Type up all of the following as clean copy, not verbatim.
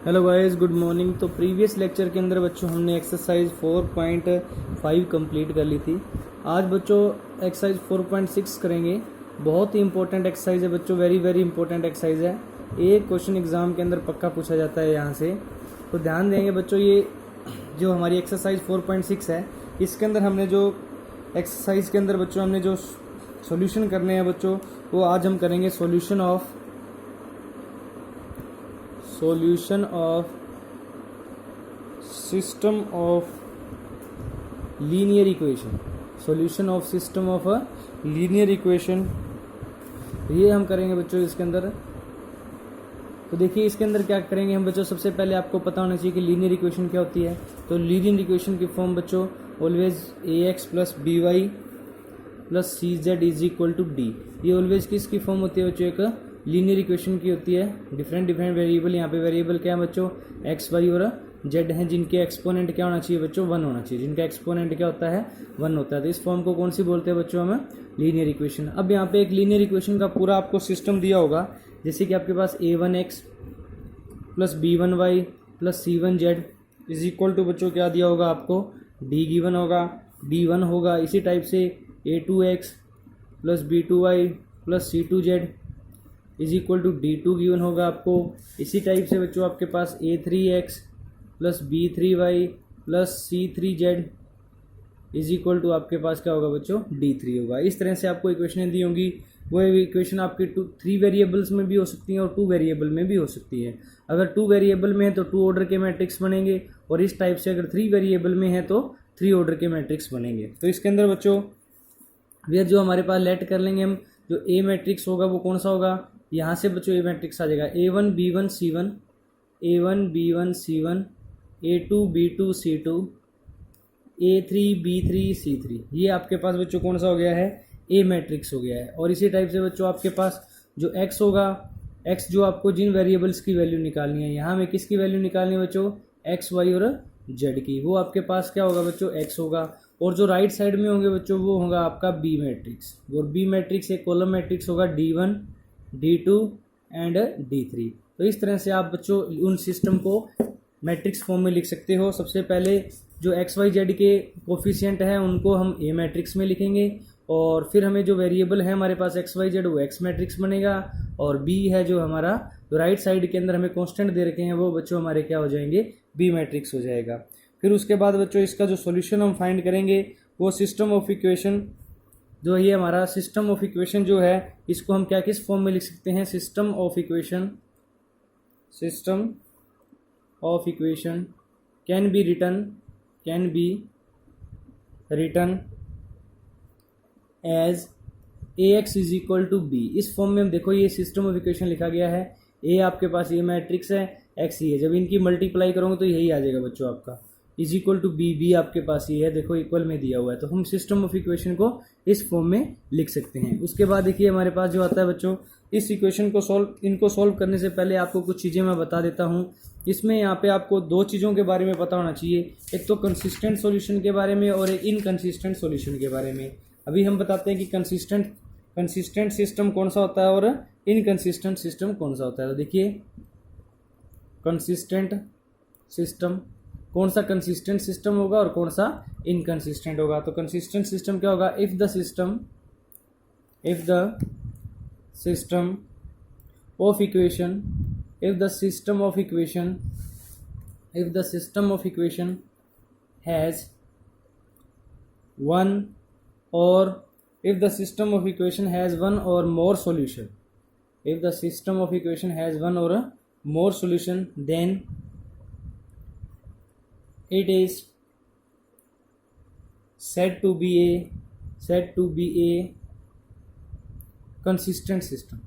Hello guys, good morning. तो previous lecture के अंदर बच्चों हमने एक्सरसाइज 4.5 कंप्लीट कर ली थी। आज बच्चों एक्सरसाइज 4.6 करेंगे। बहुत ही इंपॉर्टेंट एक्सरसाइज है बच्चों, वेरी वेरी इंपॉर्टेंट एक्सरसाइज है। एक क्वेश्चन एग्जाम के अंदर पक्का पूछा जाता है यहाँ से, तो ध्यान देंगे बच्चों। ये जो हमारी एक्सरसाइज 4.6 है, इसके अंदर हमने जो एक्सरसाइज के अंदर बच्चों हमने जो सॉल्यूशन करने हैं बच्चों, वो आज हम करेंगे solution of system of linear equation. Solution of system of a linear equation, ये हम करेंगे बच्चों इसके अंदर। तो देखिए इसके अंदर क्या करेंगे हम बच्चों। सबसे पहले आपको पता होना चाहिए कि लीनियर इक्वेशन क्या होती है। तो लीनियर इक्वेशन की फॉर्म बच्चों always ax plus B Y plus C Z is equal to D. ये ऑलवेज किसकी फॉर्म होती है बच्चों? एक लीनियर इक्वेशन की होती है। डिफरेंट वेरिएबल, यहाँ पे वेरिएबल क्या है बच्चों? एक्स वाई और जेड हैं, जिनके एक्सपोनेंट क्या होना चाहिए बच्चों? 1 होना चाहिए। जिनका एक्सपोनेंट क्या होता है? 1 होता है। तो इस फॉर्म को कौन सी बोलते हैं बच्चों? हमें लीनियर इक्वेशन। अब यहाँ पे एक लीनियर इक्वेशन का पूरा आपको सिस्टम दिया होगा, जैसे कि आपके पास a1x plus b1y plus c1z is equal to बच्चों क्या दिया होगा आपको? d गिवन होगा, b1 होगा। इसी टाइप से a2x plus b2y plus c2z is equal to d2 given होगा आपको। इसी टाइप से बच्चों आपके पास a3x plus b3y plus c3z is equal to आपके पास क्या होगा बच्चों? d3 होगा। इस तरह से आपको इक्वेशनें दी होंगी। वो इक्वेशन आपकी 3 वेरिएबल्स में भी हो सकती हैं और 2 वेरिएबल में भी हो सकती है। अगर 2 वेरिएबल में है तो 2 ऑर्डर के मैट्रिक्स बनेंगे, और इस टाइप से अगर 3 वेरिएबल में है तो 3 ऑर्डर के मैट्रिक्स बनेंगे। तो इसके अंदर बच्चों फिर जो हमारे पास लेट कर लेंगे हम, जो ए मैट्रिक्स होगा वो कौन सा होगा? यहाँ से बच्चों ए मैट्रिक्स आ जाएगा a1 b1 c1, a1 b1 c1, a2 b2 c2, a3 b3 c3। ये आपके पास बच्चों कौन सा हो गया है? ए मैट्रिक्स हो गया है। और इसी टाइप से बच्चों आपके पास जो x होगा, x जो आपको जिन वेरिएबल्स की वैल्यू निकालनी है, यहाँ में किसकी वैल्यू निकालनी है बच्चों? x y और z की। वो आपके पास क्या होगा बच्चों? x होगा। और जो राइट साइड में होंगे बच्चों वो होगा आपका बी मैट्रिक्स। और बी मैट्रिक्स एक कॉलम मैट्रिक्स होगा d1 d2 एंड d3। तो इस तरह से आप बच्चों उन सिस्टम को मैट्रिक्स फॉर्म में लिख सकते हो। सबसे पहले जो एक्स वाई जेड के कोफिशिएंट हैं उनको हम ए मैट्रिक्स में लिखेंगे, और फिर हमें जो वेरिएबल है हमारे पास एक्स वाई जेड, वो एक्स मैट्रिक्स बनेगा। और बी है जो हमारा राइट साइड के अंदर हमें कांस्टेंट दे रखे हैं, वो बच्चों हमारे क्या हो जाएंगे? बी मैट्रिक्स हो जाएगा। फिर उसके बाद बच्चों इसका जो सॉल्यूशन हम फाइंड करेंगे वो सिस्टम ऑफ इक्वेशन, जो ये हमारा सिस्टम ऑफ इक्वेशन जो है, इसको हम क्या किस फॉर्म में लिख सकते हैं? System of equation can be written as ax is equal to B. इस फॉर्म में हम देखो ये सिस्टम ऑफ इक्वेशन लिखा गया है। ए आपके पास ये मैट्रिक्स है, एक्स ही है। जब इनकी मल्टीप्लाई करोगे तो यही आ जाएगा बच्चों आपका, is equal to B. B आपके पास ये है, देखो इक्वल में दिया हुआ है। तो हम सिस्टम ऑफ इक्वेशन को इस फॉर्म में लिख सकते हैं। उसके बाद देखिए हमारे पास जो आता है बच्चों, इस इक्वेशन को इनको सॉल्व करने से पहले आपको कुछ चीज़ें मैं बता देता हूँ। इसमें यहाँ पे आपको 2 चीज़ों के बारे में पता होना चाहिए, एक तो कंसिस्टेंट सॉल्यूशन के बारे में और एक इनकंसिस्टेंट सॉल्यूशन के बारे में। अभी हम बताते हैं कि कंसिस्टेंट सिस्टम कौन सा होता है और इनकंसिस्टेंट सिस्टम कौन सा होता है। तो देखिए कंसिस्टेंट सिस्टम, कौन सा कंसिस्टेंट सिस्टम होगा और कौन सा इनकंसिस्टेंट होगा। तो कंसिस्टेंट सिस्टम क्या होगा? If the system of equation has one और if the system of equation has one or more solution, then it is said to be a consistent system।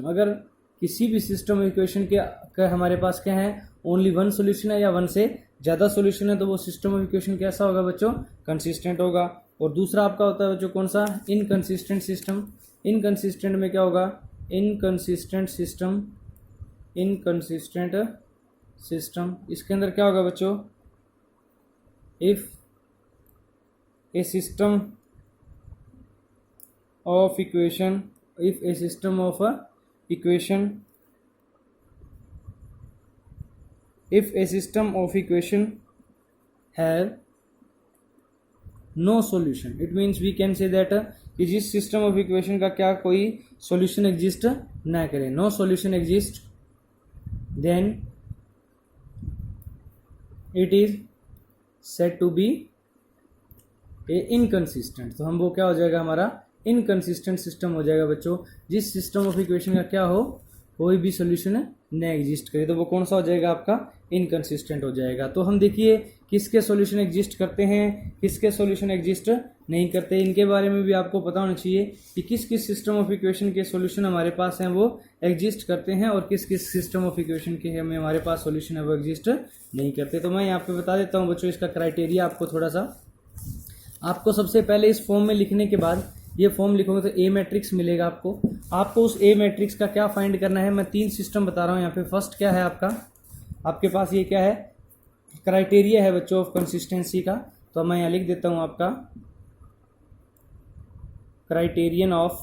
अगर किसी भी सिस्टम इक्वेशन के हमारे पास क्या है? ओनली 1 सोल्यूशन है या 1 से ज़्यादा सोल्यूशन है, तो वो सिस्टम ऑफ इक्वेशन कैसा होगा बच्चों? कंसिस्टेंट होगा। और दूसरा आपका होता है बच्चों कौन सा? Inconsistent system. इनकंसिस्टेंट में क्या होगा? इनकंसिस्टेंट सिस्टम इसके अंदर क्या होगा बच्चों? If a system of equation if a system of equation have no solution, it means we can say that कि जिस सिस्टम ऑफ इक्वेशन का क्या कोई सॉल्यूशन एग्जिस्ट ना करे, no solution exist, then it is said to be a inconsistent. तो हम वो क्या हो जाएगा, हमारा इनकंसिस्टेंट सिस्टम हो जाएगा बच्चों, जिस सिस्टम ऑफ इक्वेशन का क्या हो, कोई भी सॉल्यूशन न एग्जिस्ट करे, तो वो कौन सा हो जाएगा, आपका इनकंसिस्टेंट हो जाएगा। तो हम देखिए किसके सॉल्यूशन एग्जिस्ट करते हैं, किसके सॉल्यूशन एग्जिस्ट नहीं करते, इनके बारे में भी आपको पता होना चाहिए कि किस किस सिस्टम ऑफ इक्वेशन के सॉल्यूशन हमारे पास हैं वो एग्जिस्ट करते हैं, और किस किस सिस्टम ऑफ इक्वेशन के हमें हमारे पास सॉल्यूशन है वो एग्जिस्ट नहीं करते। तो मैं यहाँ पे बता देता हूँ बच्चों इसका क्राइटेरिया आपको थोड़ा सा। आपको सबसे पहले इस फॉर्म में लिखने के बाद, ये फॉर्म लिखोगे तो ए मैट्रिक्स मिलेगा आपको उस ए मैट्रिक्स का क्या फाइंड करना है, मैं 3 सिस्टम बता रहा हूँ यहाँ पे। फर्स्ट क्या है आपके पास ये क्या है, क्राइटेरिया है बच्चों ऑफ कंसिस्टेंसी का, तो मैं यहाँ लिख देता हूँ आपका क्राइटेरियन ऑफ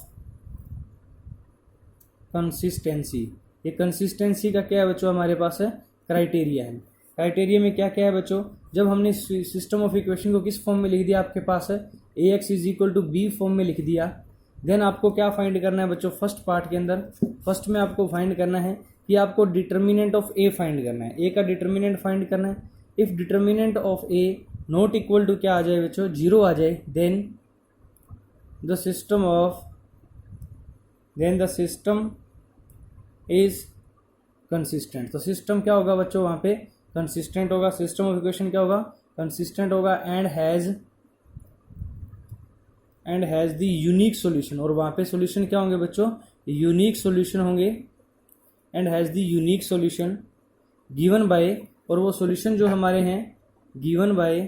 कंसिस्टेंसी। ये कंसिस्टेंसी का क्या है बच्चों, हमारे पास है क्राइटेरिया है। क्राइटेरिया में क्या क्या है बच्चों, जब हमने सिस्टम ऑफ इक्वेशन को किस फॉर्म में लिख दिया, आपके पास है A X is equal to B form में लिख दिया, देन आपको क्या फाइंड करना है बच्चों, फर्स्ट पार्ट के अंदर, फर्स्ट में आपको फाइंड करना है कि आपको डिटर्मिनेंट ऑफ ए फाइंड करना है, ए का डिटर्मिनेंट फाइंड करना है। If determinant of A not equal to क्या आ जाए बच्चों, 0 आ जाए, then the system is consistent. तो सिस्टम क्या होगा बच्चों, वहाँ पे कंसिस्टेंट होगा, सिस्टम ऑफ इक्वेशन क्या होगा, कंसिस्टेंट होगा, and has the unique solution, और वहाँ पे सॉल्यूशन क्या होंगे बच्चों, यूनिक सॉल्यूशन होंगे, and has the unique solution given by, और वो सॉल्यूशन जो हमारे हैं गिवन बाय,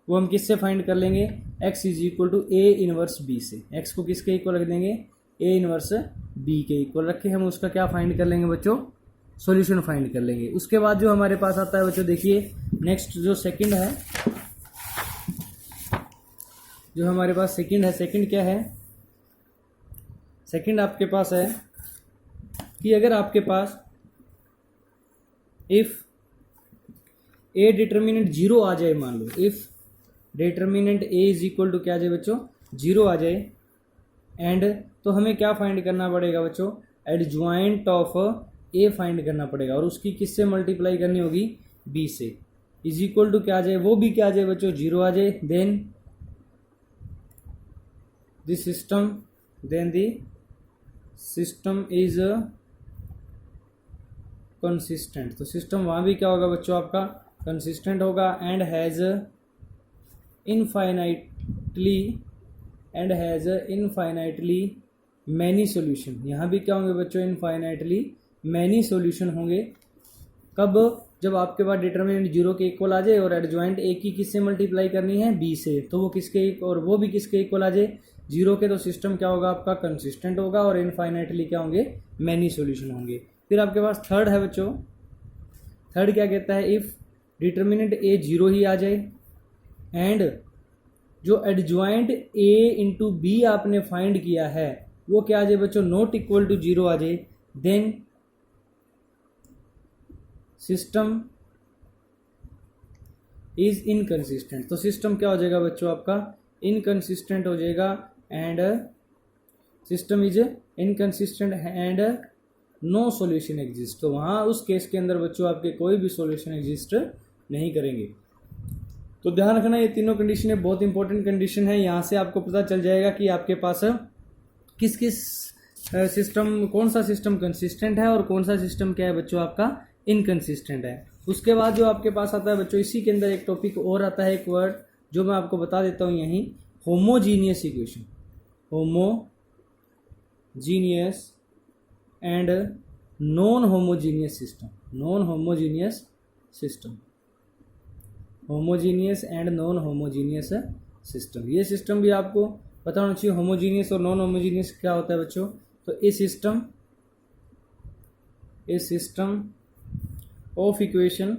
वो हम किससे फाइंड कर लेंगे, x is equal to A inverse B से। x को किसके इक्वल रख देंगे, ए इनवर्स बी के इक्वल रख के हम उसका क्या फाइंड कर लेंगे बच्चों, सॉल्यूशन फाइंड कर लेंगे। उसके बाद जो हमारे पास आता है बच्चों, देखिए नेक्स्ट जो सेकंड है, जो हमारे पास सेकंड है, सेकंड क्या है, सेकंड आपके पास है कि अगर आपके पास इफ ए डिटर्मिनेंट 0 आ जाए, मान लो if determinant A is equal to क्या आ जाए बच्चों, 0 आ जाए, एंड तो हमें क्या फाइंड करना पड़ेगा बच्चों, एडजॉइंट ऑफ ए फाइंड करना पड़ेगा, और उसकी किससे मल्टीप्लाई करनी होगी, बी से, इज इक्वल टू क्या आ जाए, वो भी क्या आ जाए बच्चों, 0 आ जाए, then the system is consistent. तो सिस्टम वहाँ भी क्या होगा बच्चों, आपका कंसिस्टेंट होगा, and has infinitely many solution. यहाँ भी क्या होंगे बच्चों, इनफाइनाइटली मैनी सॉल्यूशन होंगे। कब, जब आपके पास डिटर्मिनेंट 0 के इक्वल आ जाए और एडजॉइंट ए की किससे मल्टीप्लाई करनी है, बी से, तो वो किसके, और वो भी किसके इक्वल आ जाए, 0 के, तो सिस्टम क्या होगा आपका, कंसिस्टेंट होगा, और इनफाइनाइटली क्या होंगे, मैनी सॉल्यूशन होंगे। फिर आपके पास थर्ड है बच्चों, थर्ड क्या कहता है, इफ डिटर्मिनेंट ए 0 ही आ जाए, एंड जो एडजॉइंट ए इंटू बी आपने फाइंड किया है वो क्या आ जाए बच्चों, नॉट इक्वल टू 0 आ जाए, देन सिस्टम इज इनकंसिस्टेंट। तो सिस्टम क्या हो जाएगा बच्चों, आपका इनकंसिस्टेंट हो जाएगा, and system is inconsistent and no solution exist. तो वहाँ उस केस के अंदर बच्चों आपके कोई भी सॉल्यूशन एग्जिस्ट नहीं करेंगे। तो ध्यान रखना, ये तीनों कंडीशन बहुत इंपॉर्टेंट कंडीशन है। यहाँ से आपको पता चल जाएगा कि आपके पास किस किस सिस्टम, कौन सा सिस्टम कंसिस्टेंट है और कौन सा सिस्टम क्या है बच्चों आपका इनकंसिस्टेंट है। उसके बाद जो आपके पास आता है बच्चों, इसी के अंदर एक टॉपिक और आता है, एक वर्ड जो मैं आपको बता देता हूँ यहीं, homogeneous equation, homogeneous and non homogeneous system, non homogeneous system, homogeneous and non homogeneous system. ये सिस्टम भी आपको पता होना चाहिए, होमोजीनियस और नॉन होमोजीनियस क्या होता है बच्चों। तो ये system of equation,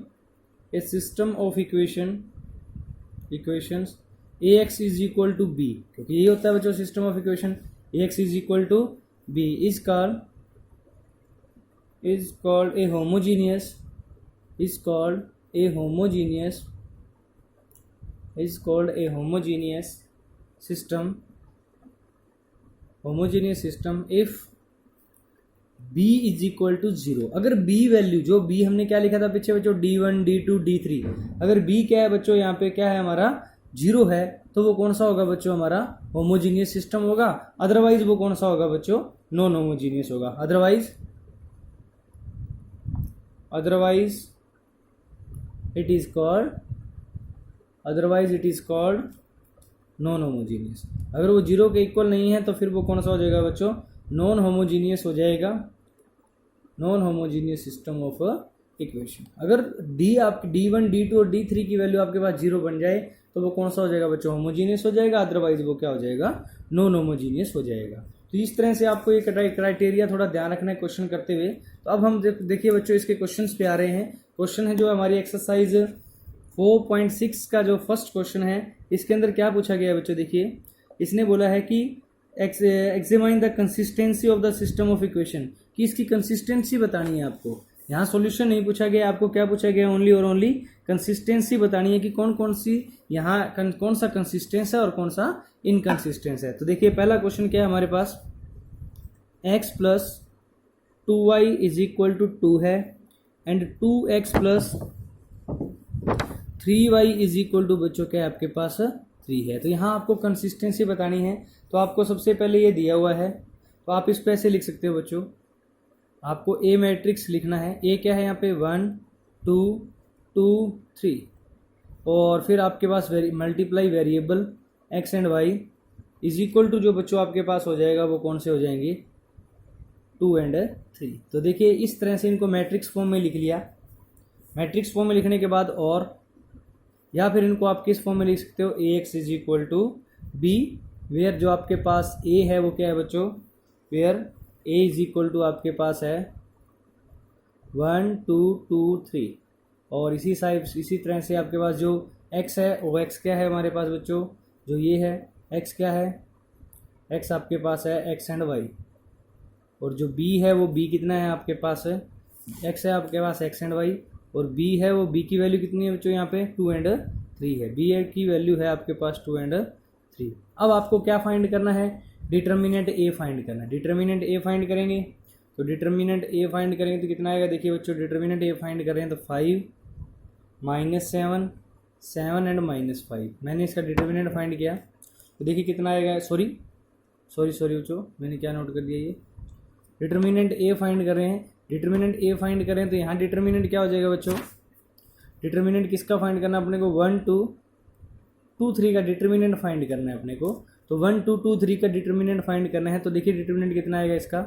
a system of equations A X is equal to B, क्योंकि ये होता है बच्चों system of equation, A X is equal to B is called a homogeneous is called a homogeneous system if b is equal to 0। अगर b value, जो b हमने क्या लिखा था पीछे बच्चों, d1 d2 d3, अगर b क्या है बच्चों, यहाँ पे क्या है हमारा 0 है, तो वो कौन सा होगा बच्चों, हमारा होमोजीनियस सिस्टम होगा। अदरवाइज वो कौन सा होगा बच्चों, नॉन होमोजीनियस होगा। Otherwise it is called non homogeneous. अगर वो 0 के इक्वल नहीं है तो फिर वो कौन सा हो जाएगा बच्चों, नॉन होमोजीनियस हो जाएगा, non homogeneous system of equation. अगर आपकी d1 d2 और d3 की वैल्यू आपके पास 0 बन जाए तो वो कौन सा हो जाएगा बच्चों, होमोजीनियस हो जाएगा। अदरवाइज वो क्या हो जाएगा, नॉन होमोजीनियस हो जाएगा। तो इस तरह से आपको ये क्राइटेरिया थोड़ा ध्यान रखना है क्वेश्चन करते हुए। तो अब हम देखिए बच्चों इसके क्वेश्चंस पे आ रहे हैं। क्वेश्चन है जो हमारी एक्सरसाइज 4.6 का जो फर्स्ट क्वेश्चन है, इसके अंदर क्या पूछा गया है बच्चों, देखिए इसने बोला है कि examine the consistency of the system of equation, कि इसकी कंसिस्टेंसी बतानी है आपको। यहाँ सॉल्यूशन नहीं पूछा गया, आपको क्या पूछा गया, ओनली और ओनली कंसिस्टेंसी बतानी है कि कौन कौन सी यहाँ कौन सा कंसिस्टेंस है और कौन सा इनकंसिस्टेंस है। तो देखिए पहला क्वेश्चन क्या है हमारे पास, x plus 2y is equal to 2 है and 2x plus 3y is equal to बच्चों क्या है आपके पास 3 है। तो यहाँ आपको कंसिस्टेंसी बतानी है। तो आपको सबसे पहले ये दिया हुआ है, तो आप इस पे ऐसे लिख सकते हो बच्चों, आपको ए मैट्रिक्स लिखना है। ए क्या है यहाँ पे 1 2 2 3, और फिर आपके पास multiply variable X and Y is equal to जो बच्चों आपके पास हो जाएगा वो कौन से हो जाएंगे, 2 एंड 3। तो देखिए इस तरह से इनको मैट्रिक्स फॉर्म में लिख लिया। मैट्रिक्स फॉर्म में लिखने के बाद और, या फिर इनको आप किस फॉर्म में लिख सकते हो, A X is equal to B, where जो आपके पास ए है वो क्या है बच्चों, where A is equal to आपके पास है 1 2 2 3, और इसी तरह से आपके पास जो x है वो x क्या है हमारे पास बच्चों, जो ये है x क्या है, x आपके पास है x एंड y, और जो b है वो b कितना है आपके पास है, x है आपके पास x एंड y, और b है वो b की वैल्यू कितनी है बच्चों, यहाँ पे 2 एंड 3 है। b की वैल्यू है आपके पास 2 एंड 3। अब आपको क्या फाइंड करना है, डिटर्मिनेंट a फाइंड करना है। डिटर्मिनेंट a फाइंड करेंगे तो डिटर्मिनेंट a फाइंड करेंगे तो कितना आएगा, देखिए बच्चों डिटर्मिनेंट a फाइंड करें तो 5 -7 7 एंड -5। मैंने इसका डिटर्मिनेंट फाइंड किया तो देखिए कितना आएगा, सॉरी बच्चों मैंने क्या नोट कर दिया, ये डिटर्मिनेंट a फाइंड कर रहे हैं। डिटर्मिनेंट a फाइंड करें तो यहाँ डिटर्मिनेंट क्या हो जाएगा बच्चों, डिटर्मिनेंट किसका फाइंड करना है अपने को, 1 2 2 3 का डिटर्मिनेंट फाइंड करना है अपने को। तो 1 2 2 3 का डिटर्मिनेंट फाइंड करना है। तो देखिए डिटर्मिनेंट कितना आएगा इसका,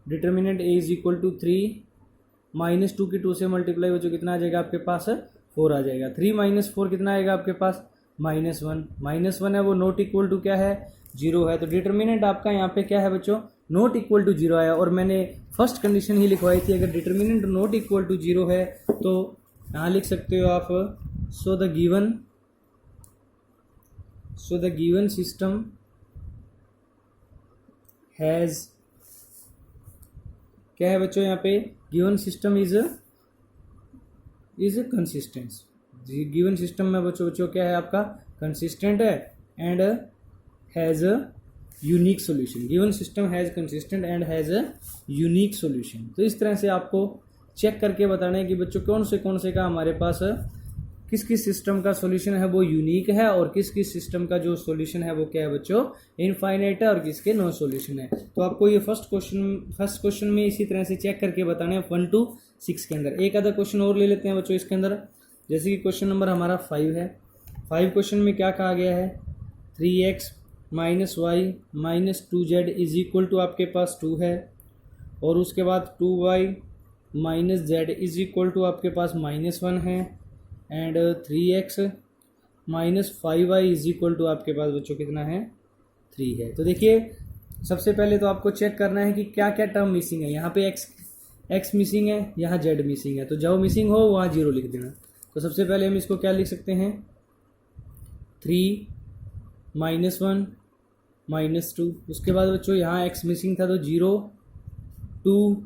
determinant a is equal to 3 -2 की 2 से मल्टीप्लाई बच्चों कितना आ जाएगा आपके पास 4 आ जाएगा। 3 - 4 कितना आएगा आपके पास -1 है, वो नॉट इक्वल टू क्या है, 0 है। तो डिटर्मिनेंट आपका यहाँ पे क्या है बच्चों, नॉट इक्वल टू 0 आया। और मैंने फर्स्ट कंडीशन ही लिखवाई थी, अगर डिटर्मिनेंट नॉट इक्वल टू 0 है तो यहाँ लिख सकते हो आप, so the given system has, क्या है बच्चों यहाँ पे, given system is consistent. Given system में बच्चों क्या है आपका, कंसिस्टेंट है and has a unique solution. Given system has consistent and has a unique solution. तो इस तरह से आपको चेक करके बताना है कि बच्चों कौन से का हमारे पास किस किस सिस्टम का सॉल्यूशन है वो यूनिक है, और किस किस सिस्टम का जो सॉल्यूशन है वो क्या है बच्चों, इनफाइनाइट है, और किसके नो सॉल्यूशन है। तो आपको ये फर्स्ट क्वेश्चन में इसी तरह से चेक करके बताना है 1 to 6 के अंदर। एक आधा क्वेश्चन और ले लेते हैं बच्चों इसके अंदर, जैसे कि क्वेश्चन नंबर हमारा 5 है। 5 क्वेश्चन में क्या कहा गया है, 3x -y -2z is equal to आपके पास 2 है, और उसके बाद 2y -z is equal to आपके पास -1 है, and 3x -5y is equal to आपके पास बच्चों कितना है, 3 है। तो देखिए सबसे पहले तो आपको चेक करना है कि क्या क्या टर्म मिसिंग है। यहाँ पे x मिसिंग है, यहाँ z मिसिंग है, तो जो मिसिंग हो वहाँ 0 लिख देना। तो सबसे पहले हम इसको क्या लिख सकते हैं, 3 -1 -2। उसके बाद बच्चों यहाँ x मिसिंग था तो 0 2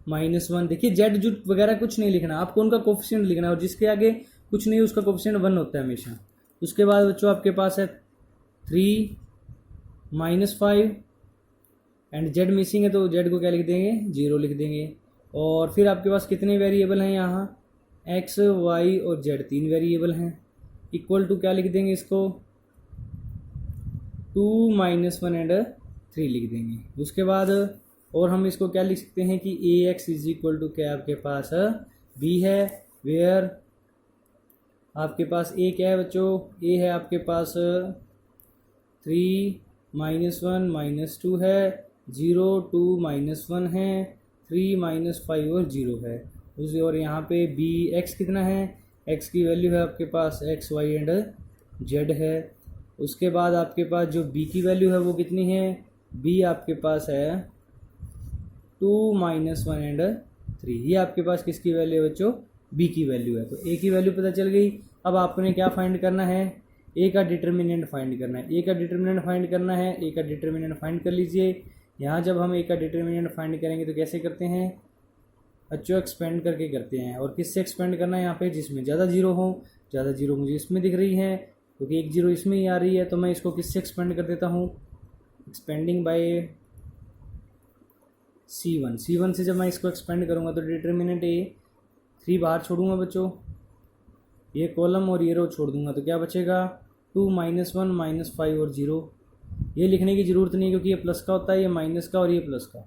-1। देखिए जेड जुट वगैरह कुछ नहीं लिखना, आपको उनका कोफिशिएंट लिखना है, और जिसके आगे कुछ नहीं उसका कोफिशिएंट 1 होता है हमेशा। उसके बाद बच्चों आपके पास है 3 -5 एंड जेड मिसिंग है तो जेड को क्या लिख देंगे, 0 लिख देंगे। और फिर आपके पास कितने वेरिएबल हैं यहाँ, x, y और z 3 वेरिएबल हैं। इक्वल टू क्या लिख देंगे इसको, 2 -1 एंड 3 लिख देंगे। उसके बाद और हम इसको क्या लिख सकते हैं कि ax इज इक्वल टू क्या आपके पास b है, वेयर आपके पास a क्या है बच्चों, a है आपके पास 3 -1 -2 है, 0 2 -1 है, 3 -5 और 0 है उस, और यहाँ पे b x कितना है, x की वैल्यू है आपके पास x y एंड z है। उसके बाद आपके पास जो b की वैल्यू है वो कितनी है, b आपके पास है 2 -1 एंड 3। ये आपके पास किसकी वैल्यू है बच्चों, b की वैल्यू है। तो a की वैल्यू पता चल गई। अब आपने क्या फाइंड करना है, a का डिटर्मिनेंट फाइंड करना है। a का डिटर्मिनेंट फाइंड करना है, a का डिटर्मिनेंट फाइंड कर लीजिए। यहाँ जब हम a का डिटर्मिनेंट फाइंड करेंगे तो कैसे करते हैं बच्चों, एक्सपेंड करके करते हैं। और किससे एक्सपेंड करना है, यहाँ पे जिसमें ज़्यादा जीरो हो, ज़्यादा जीरो मुझे इसमें दिख रही है क्योंकि एक जीरो इसमें ही आ रही है, तो मैं इसको किससे एक्सपेंड कर देता हूँ, एक्सपेंडिंग बाय C1 से जब मैं इसको एक्सपेंड करूँगा तो डिटर्मिनेंट a 3 बाहर छोड़ूंगा बच्चों, ये कॉलम और ये रो छोड़ दूंगा, तो क्या बचेगा 2 -1 -5 और 0। ये लिखने की ज़रूरत नहीं है क्योंकि ये प्लस का होता है, ये माइनस का और ये प्लस का।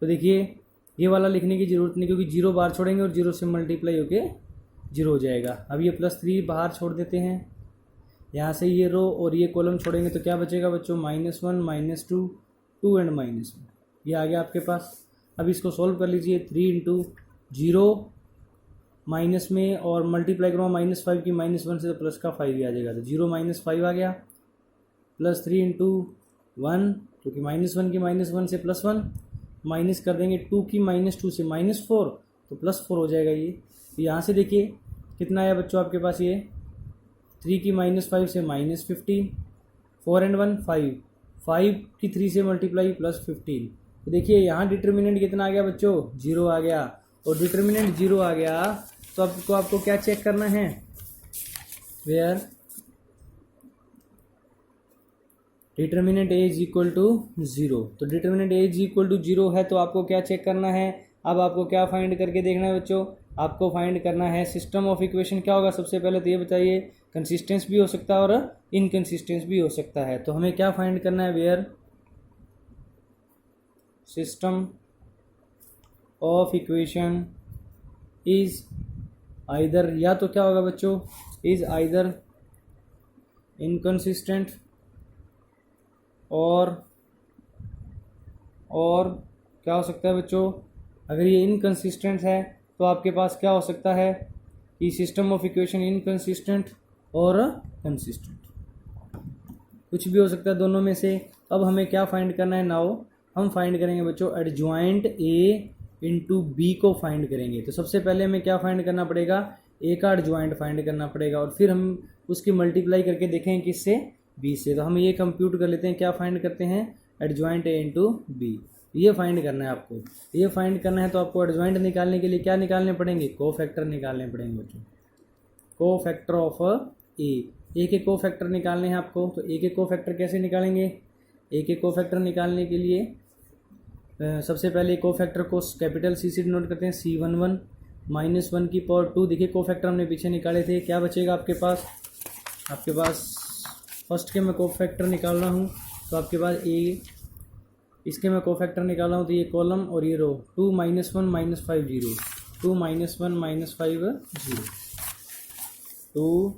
तो देखिए ये वाला लिखने की ज़रूरत नहीं क्योंकि 0 बाहर छोड़ेंगे और 0 से मल्टीप्लाई होके 0 हो जाएगा। अब ये +3 बाहर छोड़ देते हैं, यहाँ से ये रो और ये कॉलम छोड़ेंगे तो क्या बचेगा बच्चों, -1 -2 2 एंड -1, ये आ गया आपके पास। अब इसको सॉल्व कर लीजिए, 3 × 0 माइनस में और मल्टीप्लाई करूँगा -5 की -1 से तो प्लस का 5 ही आ जाएगा, तो 0 -5 आ गया, +3 × 1 क्योंकि -1 की -1 से +1 माइनस कर देंगे 2 की -2 से -4 तो +4 हो जाएगा ये। तो यहाँ से देखिए कितना आया बच्चों आपके पास, ये 3 की -5 से -15, 4 एंड 1 5, 5 की 3 से मल्टीप्लाई +15। तो देखिए यहाँ डिटर्मिनेंट कितना आ गया बच्चों, 0 आ गया। और डिटर्मिनेंट 0 आ गया तो आपको क्या चेक करना है, where determinant a is equal to 0। तो determinant a is equal to 0 है तो आपको क्या चेक करना है, अब आपको क्या फाइंड करके देखना है बच्चों, आपको फाइंड करना है सिस्टम ऑफ इक्वेशन। क्या होगा सबसे पहले तो ये बताइए, कंसिस्टेंस भी हो सकता है और इनकंसिस्टेंस भी हो सकता है। तो हमें क्या फाइंड करना है, where system of equation is either, या तो क्या होगा बच्चों, इज आइदर इनकंसिस्टेंट और क्या हो सकता है बच्चों, अगर ये इनकंसिस्टेंट है तो आपके पास क्या हो सकता है कि सिस्टम ऑफ इक्वेशन इनकंसिस्टेंट और कंसिस्टेंट, कुछ भी हो सकता है दोनों में से। अब हमें क्या फाइंड करना है, नाउ हम फाइंड करेंगे बच्चों एडजॉइंट a इंटू बी को फाइंड करेंगे। तो सबसे पहले हमें क्या फाइंड करना पड़ेगा, a का एडजॉइंट फाइंड करना पड़ेगा और फिर हम उसकी मल्टीप्लाई करके देखेंगे किससे, b से। तो हम ये कंप्यूट कर लेते हैं, क्या फाइंड करते हैं, एडजॉइंट a इंटू बी, ये फाइंड करना है आपको। ये फाइंड करना है तो आपको एडजॉइंट निकालने के लिए क्या निकालने पड़ेंगे, कोफैक्टर निकालने पड़ेंगे बच्चों, कोफैक्टर ऑफ a के कोफैक्टर निकालने हैं आपको। तो a के कोफैक्टर कैसे निकालेंगे, a के कोफैक्टर निकालने के लिए सबसे पहले कोफैक्टर को कैपिटल C से डिनोट करते हैं, C11 -1 की पावर 2। देखिए कोफैक्टर हमने पीछे निकाले थे, क्या बचेगा आपके पास, आपके पास फर्स्ट के मैं कोफैक्टर निकाल रहा हूँ तो आपके पास a, इसके मैं कोफैक्टर निकाल रहा हूँ तो ये कॉलम और ये रो, 2 -1 -5 0, 2 -1 -5 0, 2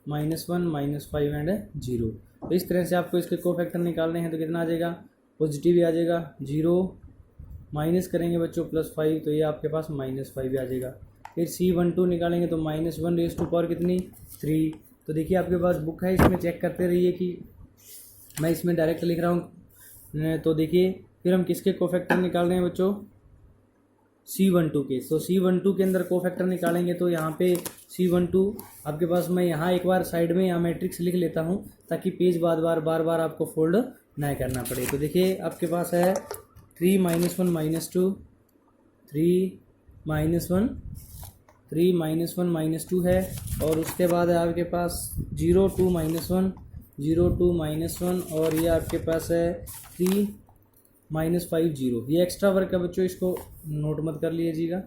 -1 -5 एंड 0। तो इस तरह से आपको इसके कोफैक्टर निकालने हैं तो कितना आ जाएगा, पॉजिटिव ही आ जाएगा, 0 माइनस करेंगे बच्चों +5 तो ये आपके पास -5 आ जाएगा। फिर C12 निकालेंगे तो -1 रेज़ टू पावर कितनी, 3। तो देखिए आपके पास बुक है, इसमें चेक करते रहिए कि मैं इसमें डायरेक्ट लिख रहा हूँ। तो देखिए फिर हम किसके कोफैक्टर निकाल रहे हैं बच्चों, C12 के। तो C12 के अंदर कोफैक्टर निकालेंगे तो यहाँ पे C12 आपके पास, मैं यहाँ एक बार साइड में यहाँ मैट्रिक्स लिख लेता हूँ ताकि पेज बार बार आपको फोल्ड ना करना पड़े। तो देखिए आपके पास है 3 -1 -2 3 -1, 3 -1 -2 है। और उसके बाद है आपके पास 0 2 -1, 0 2 -1, और ये आपके पास है 3 -5 0। ये एक्स्ट्रा वर्क है बच्चों, इसको नोट मत कर लीजिएगा,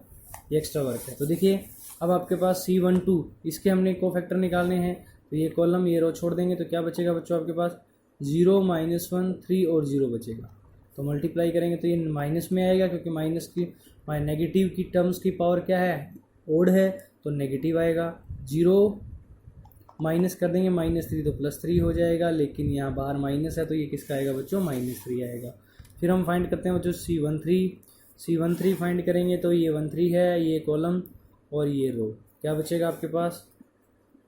ये एक्स्ट्रा वर्क है। तो देखिए अब आपके पास C12 इसके हमने कोफैक्टर निकालने हैं, तो ये कॉलम ये रो छोड़ देंगे, तो क्या बचेगा बच्चों आपके पास 0 -1 3 और 0 बचेगा। तो मल्टीप्लाई करेंगे तो ये माइनस में आएगा, क्योंकि माइनस की नेगेटिव की टर्म्स की पावर क्या है, ओड है, तो नेगेटिव आएगा। 0 माइनस कर देंगे -3 तो +3 हो जाएगा, लेकिन यहाँ बाहर माइनस है तो ये किसका आएगा बच्चों, -3 आएगा। फिर हम फाइंड करते हैं बच्चों C13 फाइंड करेंगे, तो ये 13 है, ये कॉलम और ये रो। क्या बचेगा आपके पास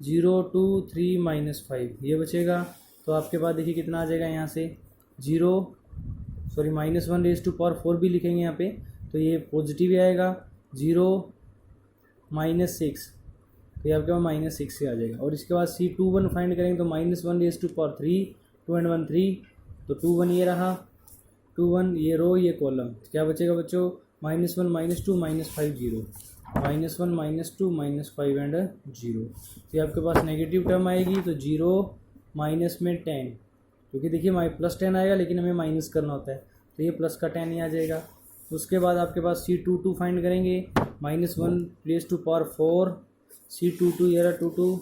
0 2 3 -5 ये बचेगा। तो आपके पास देखिए कितना आ जाएगा यहाँ से -1⁴ भी लिखेंगे यहाँ पे, तो ये पॉजिटिव ही आएगा। 0 -6 तो ये आपके पास -6 से आ जाएगा। और इसके बाद C21 फाइंड करेंगे तो -1�3, 2 and 1 3, तो 2 1 ये रहा, 2 1 ये रो ये कॉलम। क्या बचेगा बच्चों -1 -2 -5 0, -1 -2 -5 एंड 0। तो ये आपके पास नेगेटिव टर्म आएगी, तो 0 माइनस में 10, क्योंकि देखिए +10 आएगा लेकिन हमें माइनस करना होता है, तो ये प्लस का 10 ही आ जाएगा। उसके बाद आपके पास C22 फाइंड करेंगे, -1⁴, C22 ये रहा 22,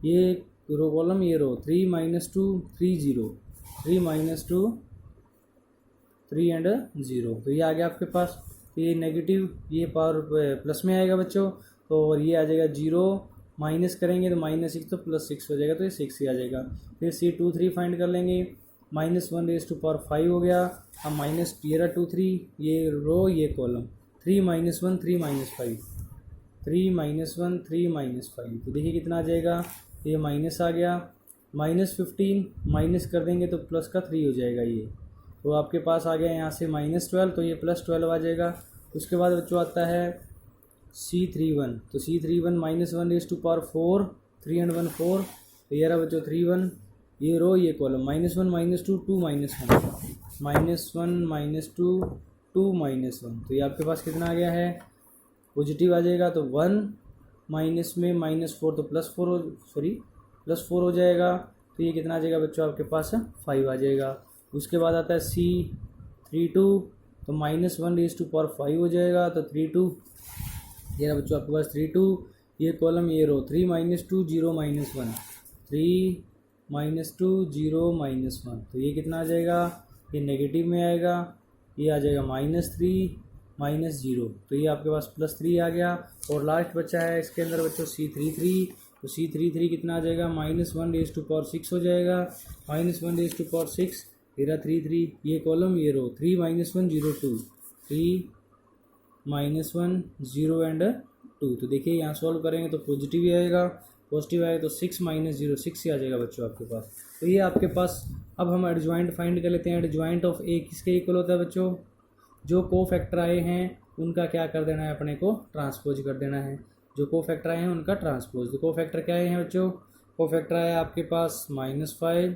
ये रो कॉलम ये रो 3 -2 3 0, 3 -2 3 एंड 0, तो ये आ गया आपके पास। तो ये नेगेटिव ये पावर प्लस में आएगा बच्चों, तो और ये आ जाएगा 0 माइनस करेंगे तो -6 तो +6 हो जाएगा, तो ये 6 ही आ जाएगा। फिर C23 फाइंड कर लेंगे, -1⁵ हो गया। अब माइनस ये रहा 2 3 ये रो ये कॉलम, 3 -1 3 -5, 3 -1 3 -5, तो देखिए कितना आ जाएगा, ये माइनस आ गया। -15 माइनस कर देंगे तो प्लस का 3 हो जाएगा ये, तो आपके पास आ गया यहाँ से -12, तो ये +12 आ जाएगा। उसके बाद बच्चों आता है C31, तो C31 -1⁴, 3 and 1 4, तो ये रहा बच्चों 3 1 ये रो ये कॉलम, -1 -2 2 -1, -1 -2 2 -1, तो ये आपके पास कितना आ गया है, पॉजिटिव आ जाएगा। तो 1 माइनस में -4 तो +4 हो जाएगा, तो ये कितना आ जाएगा बच्चों आपके पास 5 आ जाएगा। उसके बाद आता है C32, तो -1⁵ हो जाएगा, तो 32 ये रहा बच्चों आपके पास 32 ये कॉलम ये रो, 3 -2 0 -1, 3 -2 0 -1, तो ये कितना आ जाएगा, ये नेगेटिव में आएगा, ये आ जाएगा -3 -0, तो ये आपके पास +3 आ गया। और लास्ट बच्चा है इसके अंदर बच्चों C33, तो C33 कितना आ जाएगा, -1⁵ हो जाएगा, -1⁵, ये रहा 3 3 ये कॉलम ये रो, 3 -1 0 2, 3 -1 0 एंड 2, तो देखिए यहाँ सॉल्व करेंगे तो पॉजिटिव ही आएगा, पॉजिटिव आएगा तो 6 -0 6 ही आ जाएगा बच्चों आपके पास। तो ये आपके पास। अब हम एडजॉइंट फाइंड कर लेते हैं। एडजॉइंट ऑफ ए किसके इक्वल होता है बच्चों, जो कोफैक्टर आए हैं उनका क्या कर देना है, अपने को ट्रांसपोज कर देना है। जो कोफैक्टर आए हैं उनका ट्रांसपोज। तो कोफैक्टर क्या आए हैं बच्चों, कोफैक्टर आया आपके पास -5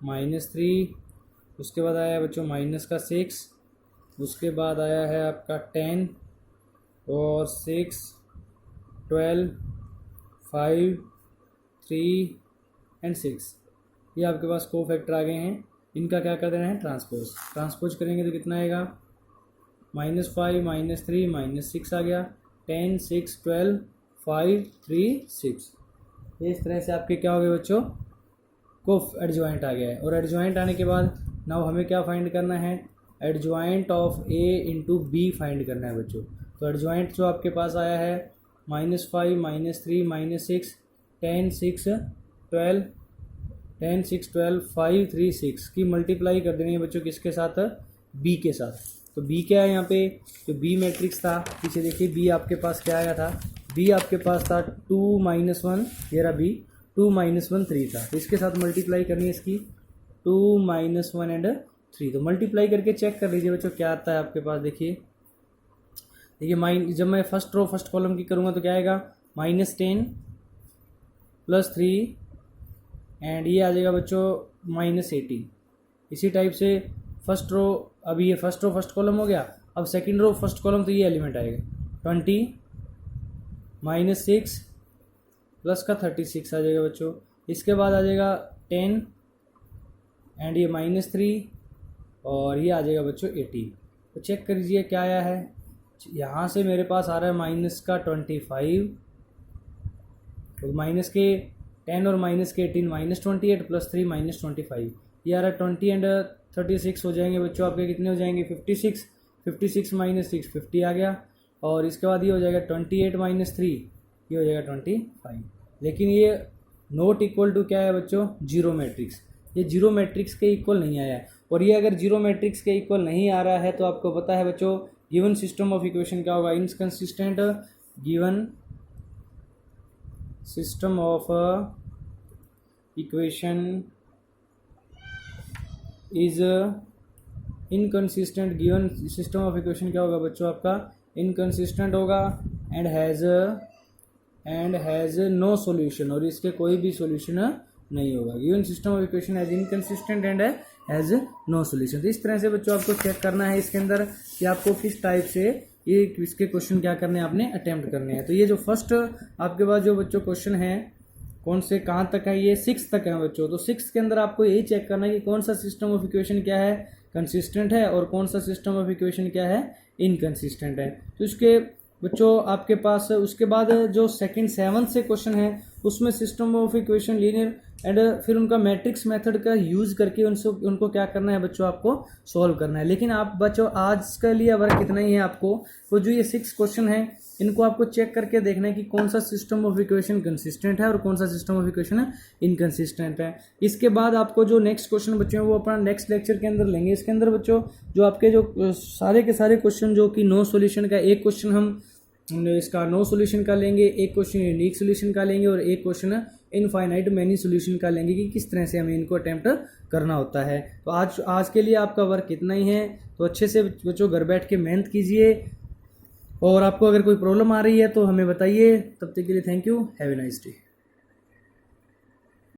-3, उसके बाद आया बच्चों -6, उसके बाद आया है आपका 10 और 6 12 5 3 एंड 6, ये आपके पास कोफैक्टर आ गए हैं। इनका क्या कर देना है, ट्रांसपोज करेंगे तो कितना आएगा, -5 -3 -6 आ गया, 10 6 12 5 3 6। इस तरह से आपके क्या हो गए बच्चों, कोफ एडजॉइंट आ गया है। और एडजॉइंट आने के बाद नाउ हमें क्या फाइंड करना है, adjoint of A into B find करना है बच्चों। तो एडजॉइंट जो आपके पास आया है -5 -3 -6 10 6 12 10 6 12 5 3 6 की मल्टीप्लाई कर देनी है बच्चों किसके साथ, बी के साथ। तो बी क्या है यहाँ पे, जो बी मैट्रिक्स था पीछे देखिए, बी आपके पास क्या आया था, बी आपके पास था 2 -1, ये रहा बी 2 -1 3 था। तो इसके साथ मल्टीप्लाई करनी है इसकी 2 -1 एंड 3। तो मल्टीप्लाई करके चेक कर लीजिए बच्चों क्या आता है आपके पास। देखिए जब मैं फर्स्ट कॉलम की करूँगा तो क्या आएगा, -10 +3 एंड ये आ जाएगा बच्चों -18। इसी टाइप से फर्स्ट रो, अभी ये फर्स्ट कॉलम हो गया, अब सेकंड रो फर्स्ट कॉलम तो ये एलिमेंट आएगा 20 -6 प्लस का 36 आ जाएगा बच्चों। इसके बाद आ जाएगा 10 एंड ये -3 और ये आ जाएगा बच्चों 18। तो चेक कर लीजिए क्या आया है। यहाँ से मेरे पास आ रहा है माइनस का 25, तो माइनस के 10 और माइनस के 18 -28 प्लस 3 -25। ये आ रहा है 20 एंड 36 हो जाएंगे बच्चों आपके कितने हो जाएंगे 56। 56 -6 50 आ गया। और इसके बाद ये हो जाएगा 28 - 3 ये हो जाएगा 25। लेकिन ये नॉट इक्वल टू क्या है बच्चों जीरो मैट्रिक्स। ये जीरो मैट्रिक्स के इक्वल नहीं आया है। और ये अगर जीरो मैट्रिक्स के इक्वल नहीं आ रहा है तो आपको पता है बच्चों गिवन सिस्टम ऑफ इक्वेशन क्या होगा inconsistent. Given system of equation is inconsistent. Given system of equation क्या होगा बच्चों आपका इनकंसिस्टेंट होगा एंड हैज़ नो सॉल्यूशन, और इसके कोई भी सॉल्यूशन नहीं होगा। Given system of equation has inconsistent and has no solution. तो इस तरह से बच्चों आपको चेक करना है इसके अंदर कि आपको किस टाइप से ये इसके क्वेश्चन क्या करने हैं आपने अटेम्प्ट करने हैं। तो ये जो फर्स्ट आपके पास जो बच्चों क्वेश्चन है कौन से कहाँ तक है ये 6 तक है बच्चों। तो 6 के अंदर आपको यही चेक करना है कि कौन सा सिस्टम ऑफ इक्वेशन क्या है कंसिस्टेंट है और कौन सा सिस्टम ऑफ इक्वेशन क्या है इनकंसिस्टेंट है। तो इसके बच्चों आपके पास उसके बाद जो सेकंड 7 से क्वेश्चन है उसमें system of equation linear and फिर उनका मैट्रिक्स मेथड का यूज़ करके उनको क्या करना है बच्चों आपको सॉल्व करना है। लेकिन आप बच्चों आज के लिए वर्क इतना ही है आपको। तो जो ये 6 क्वेश्चन है इनको आपको चेक करके देखना है कि कौन सा सिस्टम ऑफ इक्वेशन कंसिस्टेंट है और कौन सा सिस्टम ऑफ इक्वेशन इनकंसिस्टेंट है। इसके बाद आपको जो नेक्स्ट क्वेश्चन बच्चों वो अपना नेक्स्ट लेक्चर के अंदर लेंगे। इसके अंदर बच्चों जो आपके जो सारे के सारे क्वेश्चन जो कि नो सॉल्यूशन का, एक क्वेश्चन हम इसका नो सॉल्यूशन का लेंगे, एक क्वेश्चन यूनिक सॉल्यूशन का लेंगे और एक क्वेश्चन इनफाइनाइट मैनी सॉल्यूशन का लेंगे कि किस तरह से हमें इनको अटेम्प्ट करना होता है। तो आज के लिए आपका वर्क इतना ही है। तो अच्छे से बच्चों घर बैठ के मेहनत कीजिए और आपको अगर कोई प्रॉब्लम आ रही है तो हमें बताइए। तब तक के लिए thank you, have a nice day.